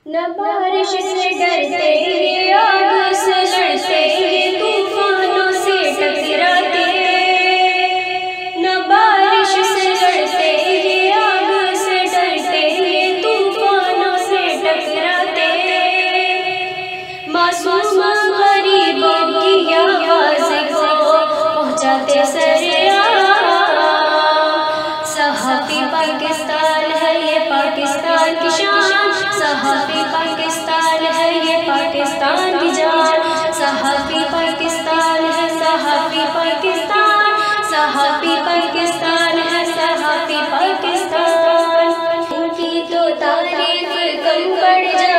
न बारिश से डरते ये आग से लड़ते ये तूफानों से टकराते, न बारिश से लड़ते ये आग से डरते ये तूफानों से टकराते। मासूम गरीबों की आवाज़ को पहुँचाते सरेआम। सहाफ़ी पाकिस्तान है ये पाकिस्तान की शान, सहाफ़ी पाकिस्तान है ये पाकिस्तान की जान। सहाफ़ी पाकिस्तान है सहाफ़ी पाकिस्तान, सहाफ़ी पाकिस्तान है सहाफ़ी पाकिस्तान। इनकी तो तारीफ़ कम पड़ जाए